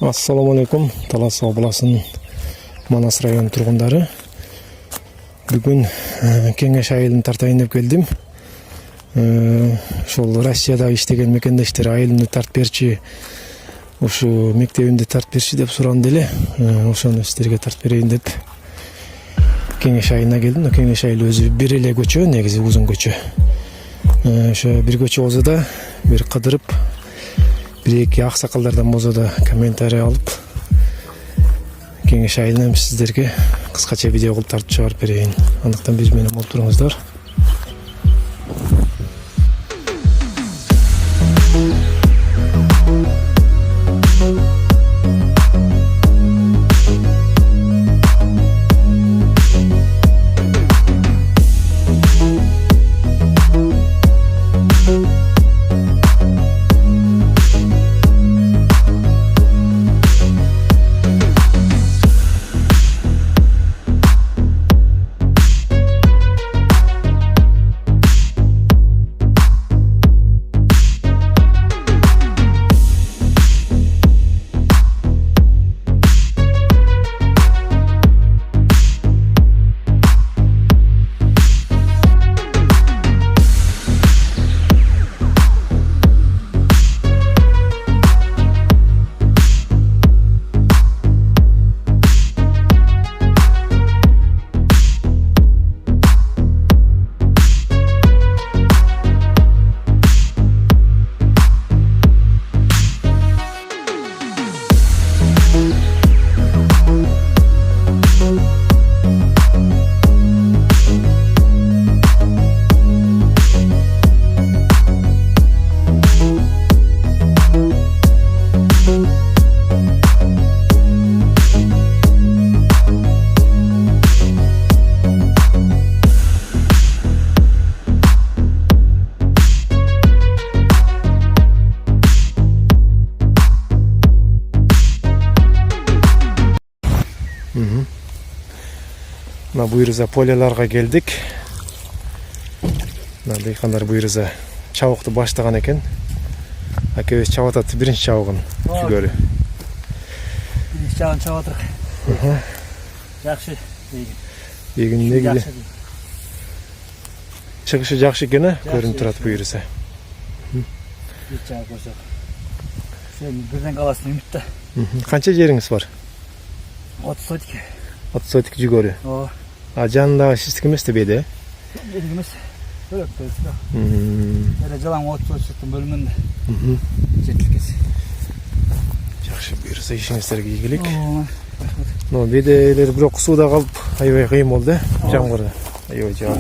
Assalamu alaikum. Талас обласынын Манас району тургундары. Бүгүн Кеңеш айылын тартайын деп келдим. Ошол Россияда иштеген мекендештер айылымды тартып берчи, ушу мектебимди тартып берчи деп сурады эле. Ошону сиздерге тартып берейин деп Кеңеш айылына келдим. Кеңеш айыл өзү бир эле көчө, негизи узун көчө. Ошо бир көчө болсо да, бир кыдырып, bir-iki аксакалдардан болсо да комментарий алып, Кеңеш айылынан сиздерге кыскача видео кылып тартып чыгарып берейин. Андыктан биз менен болуп туруңуздар. Буйрыза поляларга келдик. Дейкандар буйрыза чабыкты баштаган экен. Акебиз чабып атат, биринчи чабыгын жүгөрү. Биринчи чабыгын чабып атырык. Жакшы эгин негизи чыгышы жакшы экен, көрүнүп турат буйрыза. Бир чабык болсо. Сен бирден каласың үмүттө. Канча жериңиз бар? 30 сотик. 30 сотик жүгөрү. Жанындагы сиздики эмес дебейди? Меники эмес. Бөлөктөй да. Эле жалаң 30 сотиктин бөлүмүндө. Жетилкеси. Жакшы, буйрса ишиңиздерге ийгилик. Но беделер бирок сууда калып, аябай кыйын болду, жамгырда. Аябай жаап.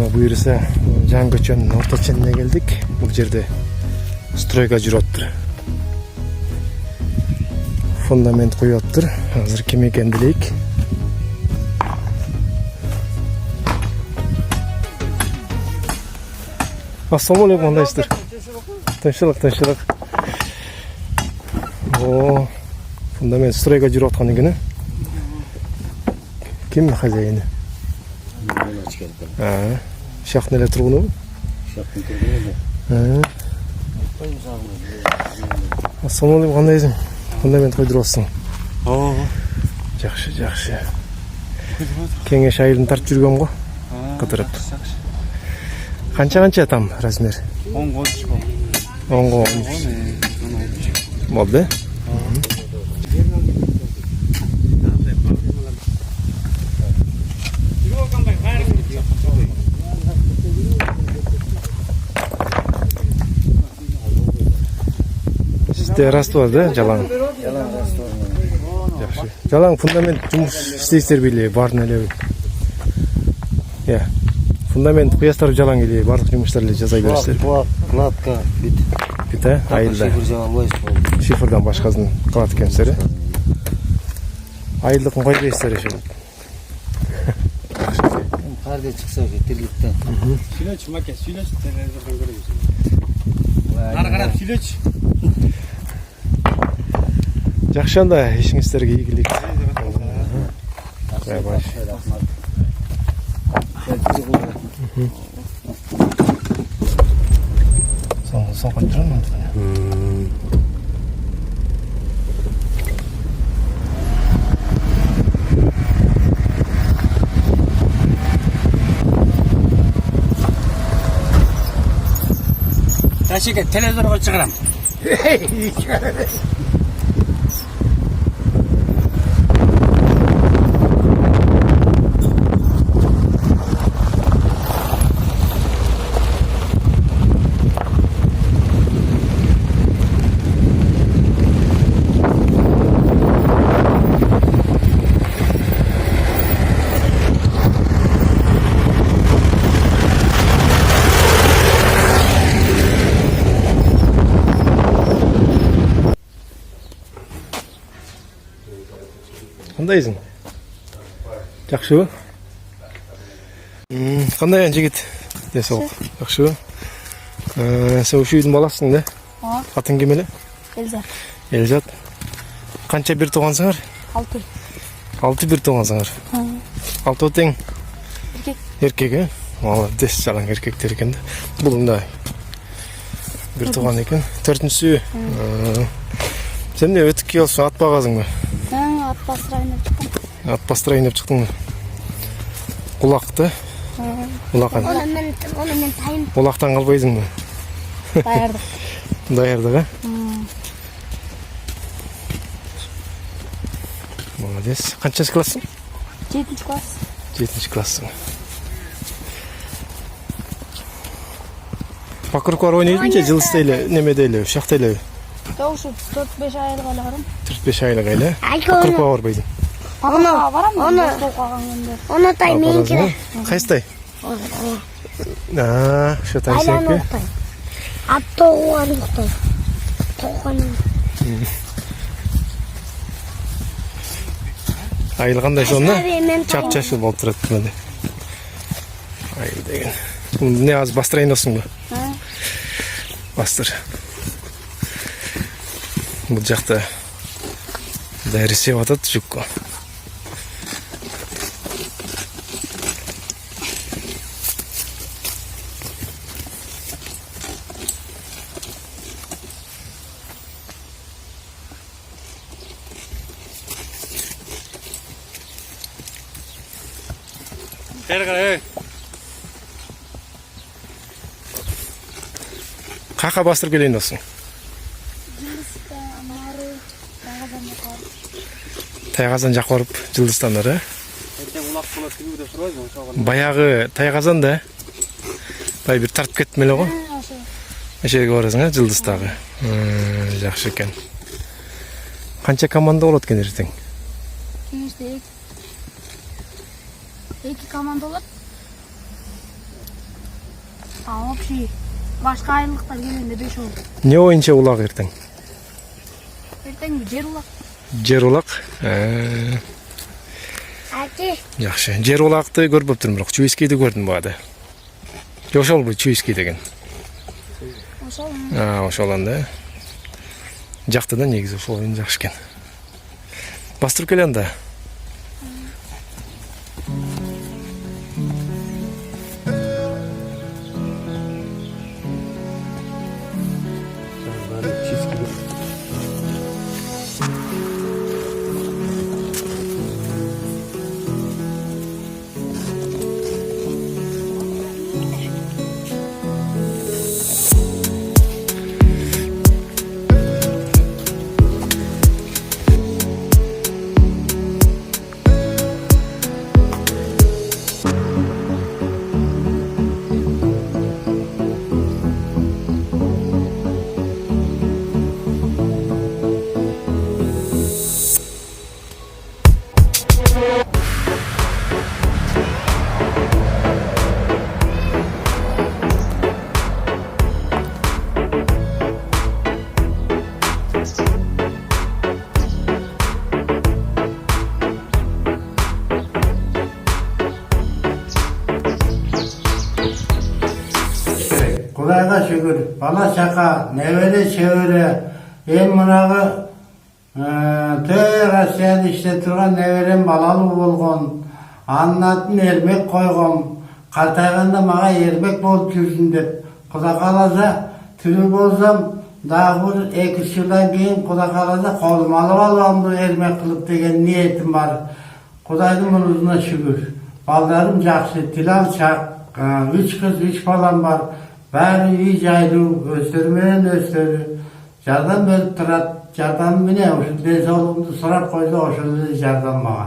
Буйрса жаңы көчөнүн орто ченине келдик. Бул жерде стройга жүрүп атыр. Фундамент коюп атыр. Азыр ким экенин билейик. Ассаламу алейкум, кандайсыздар? Тынччылык. Фундамент стройга жүрүп аткан экен. Ким хозяйыны? Шахтын эле тургуну? Шахтын тургуну. Ассаламу алейкум, кандайсың? Фундамент койдуруп атсың. Жакшы. Кеңеш айылын тартып жүргөм го. Кыдырып. Канча там размер? 10 13 болду. 10 13. Болду? Растор, да, жалаң? Жалаң растор. Жалаң фундамент жұмыс істейсіздер беле, барын эле. Фундамент куястар жалаң эле барлык жумуштар эле жасай бересиздер. Плат, кладка, бит. Бит айылда. Шифр жаба албайсыз. Шифрдан башкасын кылат экенсиздер. Айылдыкын койбойсуздар ошо. Карда чыкса тирликтен. Сүйлөчү маке, сүйлөчү телевизордон көрөбүз. Ары карап сүйлөчү. Жакшы анда, ишиңиздерге ийгилик. Баш. Соң контроль. Ташике телевизорго чыгарам. Кандайсың? Жакшыбы? Кандай жигит? Десок. Жакшыбы? Сен ушу үйдүн баласысың да? Ооба. Атың ким эле? Элзат. Элзат. Канча бир туугансыңар? 6. 6 бир туугансыңар. 6 тең. Эркек. Эркек, э? Молодец, жалаң эркектер экен да. Бул мындай. Бир тууган экен. 4-сү. Сен эмне өтүп келсиң, ат багасыңбы? Ат бастырайын деп чыктым. Ат бастырайын деп чыктыңбы? Кулакты? Улакан. Оны мен тайын Улактан калбайсыңбы? даярдык. Даярдык, э? Молодец. Канчасы классың? 7 класс. 7 классың. Покуркуар ойнойдунчу жылыста эле, немеде эле, ушакта эле. Жок, ушу 4-5 айлык эле барам. 4-5 айлык эле. Покуркуарга барбайсың. Барам. Оны тай менчи. Кайсы? Ошо тайсеки. Аттогуан уктай. Тогон. Айыл кандай сонда? Чап-чашыл болуп турат мына. Айыл деген. Не аз бастырайын досуңбу? Бастыр. Бул жакта дайыр сеп атат жүккө. Бери кара. Кака бастырып келейин досуң? Тайгазан жакка барып, жылдыстандар, э? Эртең улак болот тигүү деп сурабайсың, ошого. Баягы Тайгазан да. Бай бир тартып кеттим эле го. Ошо жерге барасың, э, жылдыстагы. Жакшы экен. Канча команда болот экен эртең? Кеңеште 2 команда болот. Общий башка айлыктар келгенде 5 болот. Не боюнча улак эртең? Эртең жер улак. Жер улак. Ати. Жакшы. Жер улакты көрбөптүрмүн, бирок чуйскийди көрдүм баада. Ошол чуйский деген. Ошол. Ошол анда. Жактыдан негизи ошол жакшы экен. Бастырып кел анда. Kudayga şükür. Bala şaka, nevere çevire. Mınagı Rossiyada işlep turgan neverem balalı bolgon. Anlatın ermek koygon. Kartayganda maga ermek bolup жүрсүн деп. Kuda kalasa türü bolsam daha bir 2-3 yıldan keyin Kuda kalasa kolum alıp alıp ermek kılıp degen niyetim var. Kudayдын münüzüne şükür. Baldarım jakşı, tilan çak. 3 kız, 3 balam var. Bari iyi jaylı, östürmeyen östürü. Jardam berip turat. Jardam mene oşu densoğluğumdu sorap koydu, oşu jardam maga.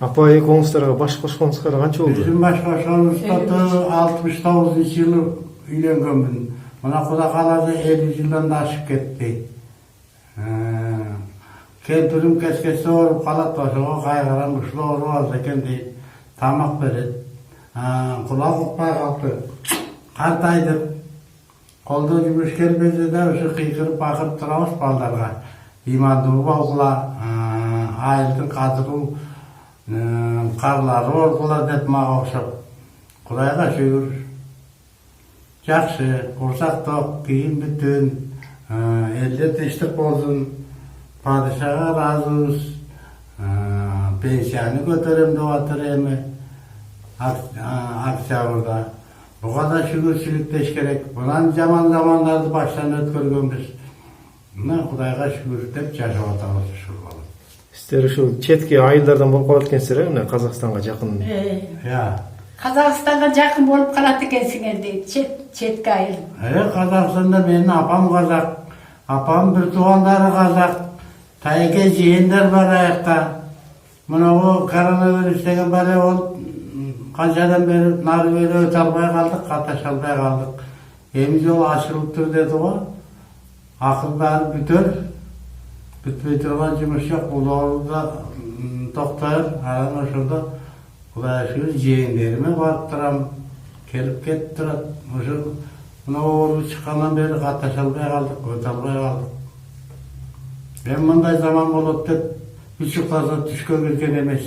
Apa ekөөңүздарга баш кошконуңузга канча болду? Bizim baş koşuğumuzda 69 yılı үйленгенмін. Mına Kuda kalasa 50 yıldan da aşık etti. Kempirim keskesi orup kalat başığa kaygaran kuşlu oru az eken deyip tamak verir. Kulak ukpay kalktı. Kartaydır. Kolda gümüş gelmezdi de uşu kıykırıp bakıp durmuş baldarga. İmandığı balgıla, ayıldın kadırı, karları orgula dep mağa okşap. Kudayga şükür. Jakşı, kursak tok, kiyim bütün, elde teştik bolsun. Padişaha razıyız. Pensiyanı götürem de oturayım. Aktyavrda. Bu kadar şükürsülükteş gerek. Bundan zamanlarda baştan ötkürgönbüz. Kudayga şükür dep yaşap atabыз ушул. Сиздер ушул четки айылдардан болуп калат экенсиздер, мына Казакстанга жакын. Ya. Kazakistan'a yakın olup kalat ekensingер deydi. Çetki ayıl. Kazakistan'da benim apam Kazak. Apam bir tuğanları Kazak. Tayike jiyenler var ayakta. Buna o koronavirüsteki böyle ol. Kançadan beri nar böyle öte almaya kaldık, kataş almaya kaldık. Emiz yol açılıp dur dedi o. Akılları bütür. Bütmey turgan jumuş yok. Bu doğruda doktor, aran şurada. Kudaya şükür jiyenlerime barıp duram. Kelip ketip durat. Buna oğlu çıkandan beri kataş almaya kaldık, öte almaya kaldık. Ben bunday zaman bolup dep küçük fazla düşkö kelgen emes.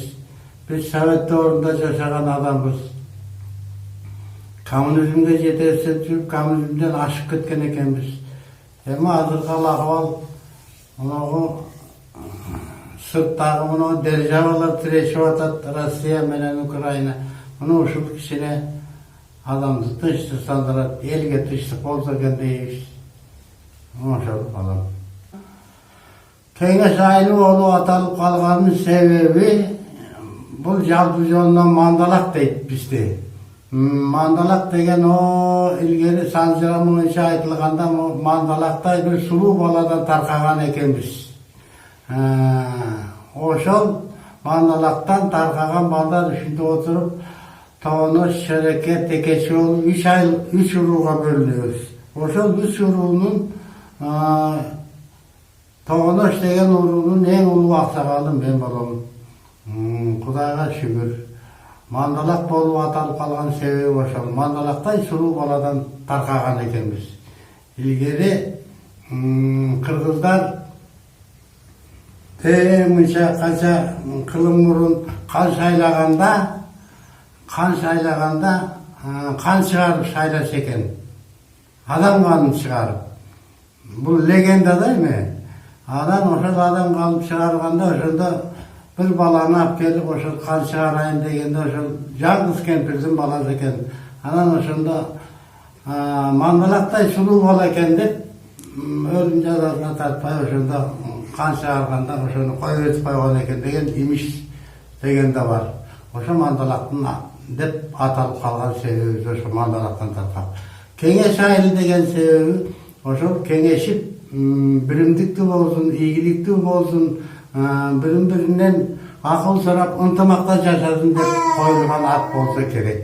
Biz Sovet doğrunda yaşagan adamız. Komünizmge jetersep жүрүp, komünizmden aşık ketken ekenbiz. Ama azırkı ahval, sırttagı bunu державалар тирешип атат, Россия менен Украина. Bunu ушул кичине адамды тынчтыктандырат, элге тынчтык болсо экен дейбиз. Ошол балам. Kengeş aylı oğlu atalıp kalganın sebebi bu Jalpı jolundan mandalak deyip bizde. Mandalak degen o ilgili Sancıramın işe aytılganda mandalakta bir sulu baladan tarkagan ekenbiz. Oşol mandalaktan tarkagan balдар üstünde oturup Toğunuş, Şereket, Tekeçoğlu 3 uruğa bölünüyoruz. Oşol 3 uruğunun Toğunuş degen uruğunun en ulu aksakalım ben balam. Kudayga şükür. Mandalak bolup atalıp kalgan sebebi oşol. Mandalaktan sulu baladan tarkagan ekenbiz. İlgeri Kırgızlar teminçe kança kılım burun kan saylaganda kan çıkarıp saylas eken. Adam kanını çıkarıp. Bu legenda değil mi? Adam kalıp çıkarganda oşolda bir balаны alып kelip oşol kan çıkarayın degende oşol жалгыз kempirdin balası eken. Anan oşolda mandalaktay sulu bala eken dep ölüm жазасына tartpay oşolda kan çıkarganda oşonu koyup etip koygan eken degen imiş degen de var. Oşo mandalaktın dep atalıp kalgan sebebi oşo mandalaktan tarkap. Kengeş aylı degen sebebi oşol kengeşip birimdikli bolsun, iyilikli bolsun, birim-birinden akıl sorap ынтымакта жашасын деп koyulgan at bolsa kerek.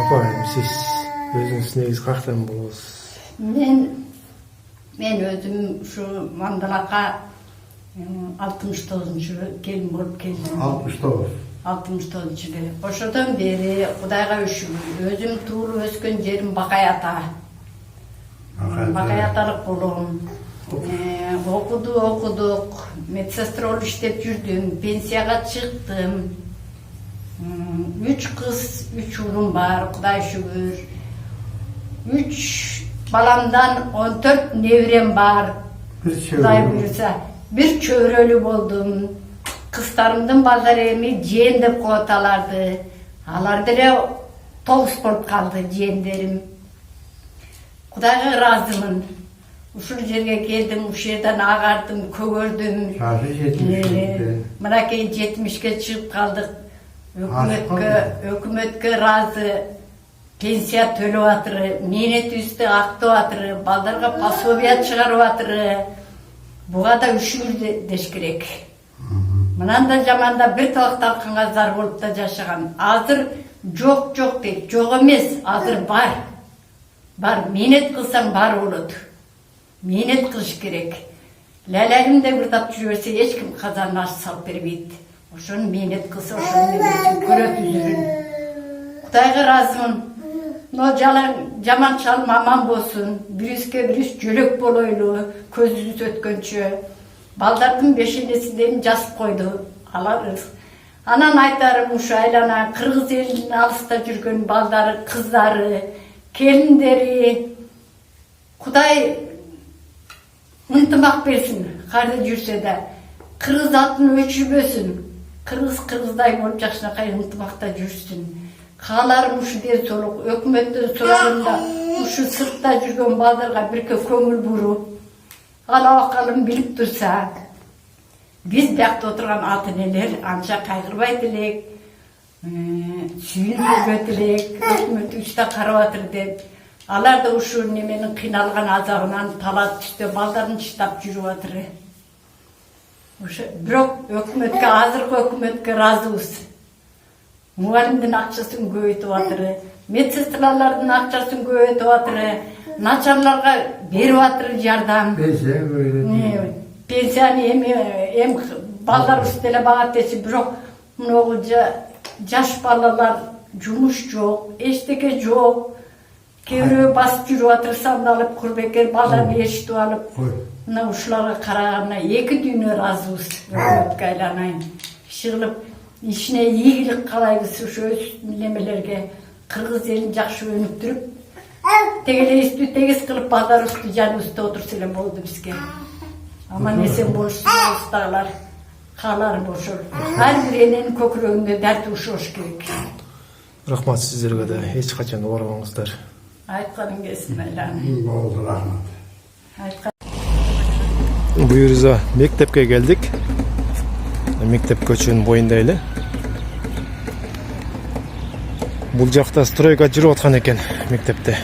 Apa, siz özünüz negiz kaktan bolosuz? Men özüm şu mandalaka 69-njy gelin bolup keldim. 69. 69-njy. Oşodan beri Kudayga şükür. Özüm tuğulup öskön jerim Bakay ata. Bakay atalık bolum. Okuduk. Medsestra olup işlep jürdüm. Pensiyaga çıktım. 3 kız, 3 oğlum var, Kuday şükür. 3 balamdan 14 nevrem var. Bir Kuday buyursa. Bir çövrölü oldum. Kızlarımdan bazılarını ciğen de kotalardı. Alardere toğuz bolup kaldı ciğenlerim. Kudayga razımın. Uşul жерге geldim, uşu yerden ağardım, kөгördüm. Yaşı 70'te. Mına keyin 70'ge çıkıp kaldık. Hökümetke razı. Pensiya төлөп атыры, менет үстү актап атыры, балдарга пособия чыгарып атыры. Буга да үшүр деш керек. Мынандай жаманда бир талакталканга зар болуп да жашаган. Азыр жок дейт, жок эмес, азыр бар. Бар, менет кылсаң бар болот. Менет кылыш керек. Ләләрим де бирдап жүрө берсе, эч ким казанын аш салып бербейт. Ошону менет кылса, ошону менен көрөт үзүрүн. Кудайга ыраазымын. No jaman çalım aman bolsun, birüske birüs jölök boloylu, közümüz ötkönçü. Baldardın beşinesindeyim jasıp koydu, alarız. Anan aytarım uşu aylana, Kırgız elinin alısında жүргөн baldarı, kızları, kelinderi. Kuday ынтымақ берсін, қарды жүрсе де. Kırgız atını öçürбөсүн. Kırgızday болып жакшынакай ынтымақта жүрсүн. Kağalarım uşu der soluk, hökümetten sorağında uşu sırtta жүргөн baldarga birke köngül buru. Ala bakalım bilip dursa. Biz buyakta oturgan ata-eneler ança kaygırbayt elek, sүйүнүп элек, hökümet üçte karap atır dep. Alar da uşu nemenin kıynalgan azabынан talat düştü, baldarını çıtap жүрүп atır. Бирок hökümetke, azırkı hökümetke razыбыз. Muğalimdin akçaсын көбөйтүп атыр, медсестралардын акчасын көбөйтүп атыр, начарларга берип атыр жардам. Пенсияны эми балдарыбыз деле багат десе, бирок мыногу жаш балалар жумуш жок, эчтеке жок. Кээ бирөө басып жүрүп атыр, сандалып, курбекер балдарды ээрчитип алып. Мына ушуларга караганына эки дүйнө ыраазыбыз, өкмөткө айланайын. Иши İşine iyilik kalayбыз ошо немелерге Кыргыз элин жакшы өнүктүрүп, тегелебизди тегиз кылып балдарыбызды жаныбызда отурса эле болду бизге. Аман эсен болушсуздагылар, кааларым ошол. Ар бир эненин көкүрөгүндө дарти ушош керек. Рахмат сиздерге да, эч качан оорубаңыздар. Айтканың келсин айланы. Болду, рахмат. Буюруза мектепке келдик. Мектеп көчөнүн боюнда эле. Бул жакта стройка жүрүп аткан экен мектепте.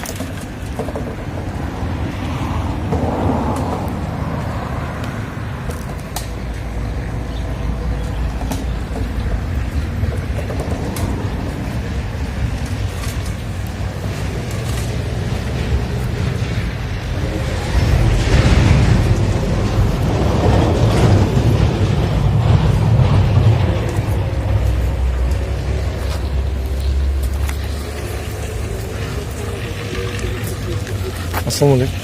Assalamu alaikum.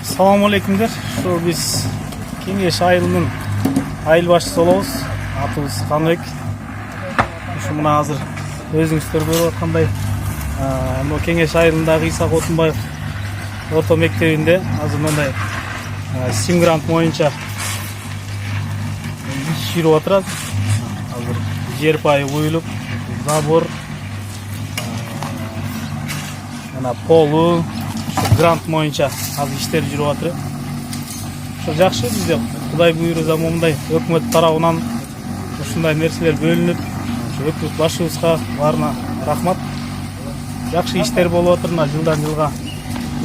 Assalamu alaikumlar. Şu biz Kengeş ayılının ayıl başçısı olabыз. Atыбыз Каныбек. Şu muna hazır өзүңүздөр көрүп аткандай мына Кеңеш айылындагы Исак Отунбаев орто мектебинде азыр мындай STEM грант боюнча иш жүрүп атат. Азыр жер пайы коюлуп, забор, мына полу, грант боюнча азыр иштер жүрүп атат. Ошо жакшы, бизде Кудай буйруза мындай өкмөт тарабынан ушундай нерселер бөлүнүп, өкмөт башыбызга баарына рахмат. Жакшы иштер болуп атыр, жылдан жылга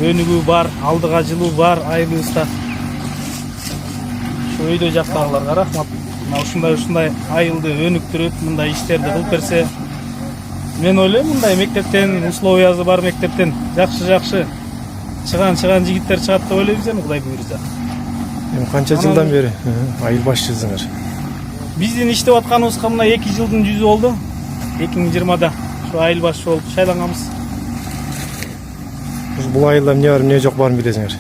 өнүгүү бар, алдыга жылуу бар айылыбызда. Ошо өйдө жактагыларга рахмат. Ушундай айылды өнүктүрүп, мындай иштерди кылып берсе, мен ойлойм, мындай мектептен, условиясы бар мектептен жакшы чыган жигиттер чыгат деп ойлойбуз эми, Кудай буйруза. Эми канча жылдан бери айыл башчысыңар? Биздин иштеп атканыбызга мына 2 жылдын жүзү болду. 2020да şu айыл башчы болуп шайланганбыз. Бул айылда эмне бар, эмне жок барын билесиңер.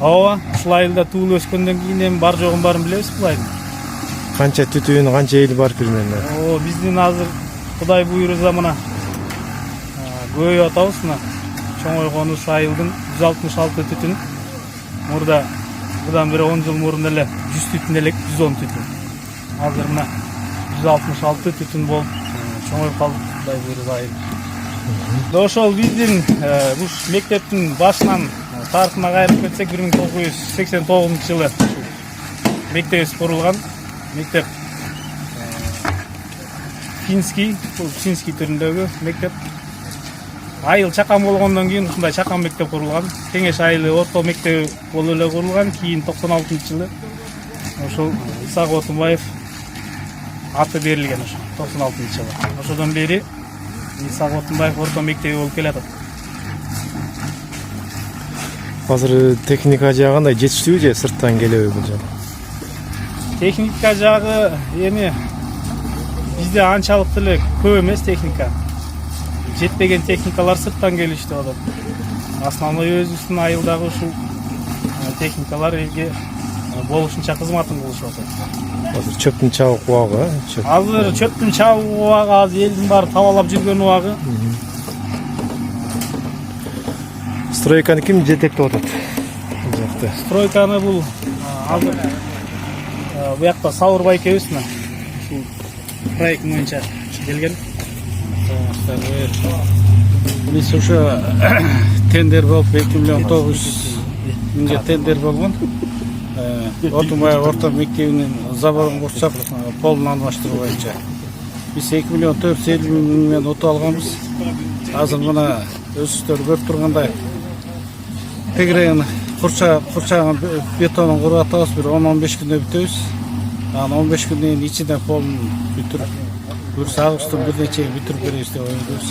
Ооба, ушул айылда туулуп өскөндөн кийин эми бар жогун баарын билебиз бул айылдын. Канча түтүн, канча эл бар примерно? Биздин азыр Кудай буйруза мына көбөйүп атабыз. Мына чоңойгон ушу айылдын 166 түтүн. Мурда будан бери 10 жыл мурун эле 100 түтүн элек, 110 түтүн. Азыр мына 166 түтүн болуп чоңоюп калды Кудай буйруза айыл. Ошол биздин уш мектептин башынан тарыхына кайрып кетсек, 1989-жылы мектебибиз курулган. Мектеп финский, бул финский түрүндөгү мектеп. Айыл чакан болгондон кийин ушундай чакан мектеп курулган. Кеңеш айылы орто мектеби болуп эле курулган. Кийин 96-жылы ошол Исак Отунбаев аты берилген ошо 96-жылы. Ошодон бери Исак Отунбаев орто мектеби болуп келатат. Азыр техника жагы кандай, жетиштүүбү же сырттан келеби бул жагы? Техника жагы эми бизде анчалык деле көп эмес техника. Жетпеген техникалар сырттан келишти атат. Основной өзүбүздүн айылдагы ушул техникалар элге болушунча кызматын кылышып атат. Азыр чөптүн чабык убагы, Азыр чөптүн чабык убагы, азыр элдин баары табалап жүргөн убагы. Стройканы ким жетектеп атат? Бул жакта. Стройканы бул азыр буякта Сауыр байкебиз мына. Ушул проект боюнча келген. Биз ошо тендер болуп 2 миллион 900 миңге тендер болгон. Отунбаев орто мектебинин заборун курсак, полун алмаштыруу боюнча. Биз 2 миллион 450 миң менен утуп алганбыз. Азыр мына өзүңүздөр көрүп тургандай тегерегин курчаган бетонун куруп атабыз, бир 10-15 күндө бүтөбүз. Анан 15 күндөн кийин ичинде полун бүтүрүп, буюрса августтун 1-нечеги бүтүрүп беребиз деп ойлойбуз.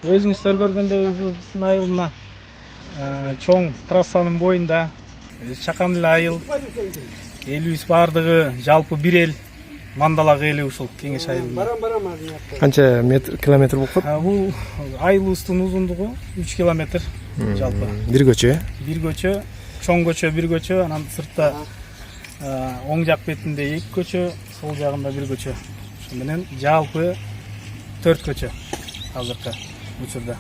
Өзүңүздөр көргөндөй биздин айыл мына чоң трассанын боюнда чакан эле айыл. Элибиз баардыгы жалпы бир эл, Мандалак эли ушул Кеңеш айылында. Канча километр болуп калат? Бул айылыбыздын узундугу 3 километр. жалпы. Бир көчө, Бир көчө, чоң көчө бир көчө, анан сыртта оң жак бетинде 2 көчө, сол жагында бир көчө. Ошо менен жалпы 4 көчө азыркы учурда.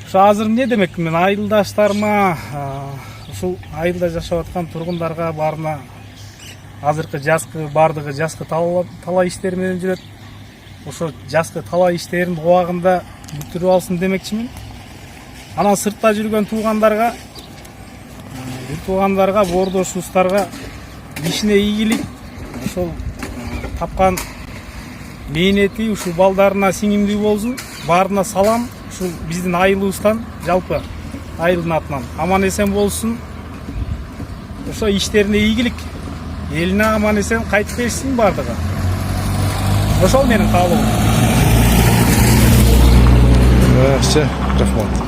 Ошо азыр эмне демекмин, айылдаштарыма, ушул айылда жашап аткан тургундарга баарына азыркы жазкы бардыгы жазкы талаа иштери менен жүрөт. Ошо жазкы талаа иштерин убагында бүтүрүп алсын демекчимин. Анан сыртта жүргөн туугандарга, боордошубуздарга ишине ийгилик, ошол тапкан мээнети ушул балдарына сиңимдүү болсун. Баарына салам. Ушул биздин айылыбыздан, жалпы айылдын атынан аман эсен болсун. Ошо иштерине ийгилик. Элине аман эсен кайтып келишсин бардыгы. Ошол менин каалоом. Жақсы, рахмат.